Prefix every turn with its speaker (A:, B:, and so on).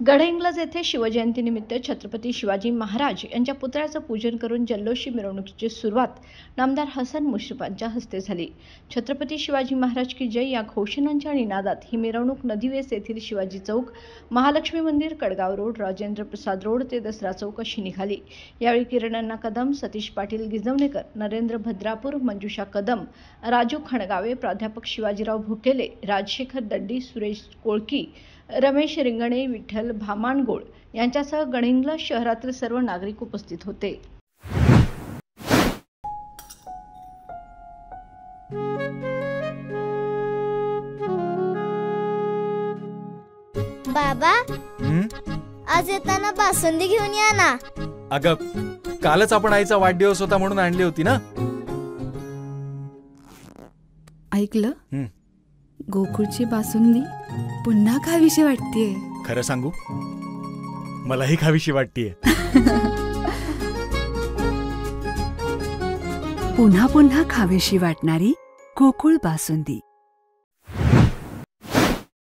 A: गडहिंग्लज येथे शिवजयंतीनिमित्त छत्रपती शिवाजी महाराज यांच्या पुतळ्याचं पूजन करून जल्लोषी मिरवणुकीची सुरुवात नामदार हसन मुश्रीफांच्या हस्ते झाली। छत्रपती शिवाजी महाराज की जय या घोषणांच्या निनादात ही मिरवणूक नदीवेस येथील शिवाजी चौक, महालक्ष्मी मंदिर, कडगाव रोड, राजेंद्र प्रसाद रोड ते दसरा चौक अशी निघाली। यावेळी किरण अण्णा कदम, सतीश पाटील गिजवणेकर, नरेंद्र भद्रापूर, मंजुषा कदम, राजू खणगावे, प्राध्यापक शिवाजीराव भुकेले, राजशेखर दड्डी, सुरेश कोळकी, रमेश रिंगणे, विठ्ठल भामाणगोळ यांच्यासह गडहिंग्लज शहरातील सर्व नागरिक उपस्थित होते।
B: बाबा, आज येताना बासुंदी घेऊन या ना।
C: अगं, कालच आपण आईचा वाढदिवस होता म्हणून आणली होती ना।
D: ऐकलं, गोकुळची बासुंदी पुन्हा खावीशी वाटतेय।
C: खरं सांगू, मलाही खावीशी वाटतेय।
D: पुन्हा पुन्हा खावीशी वाटणारी गोकुळ बासुंदी।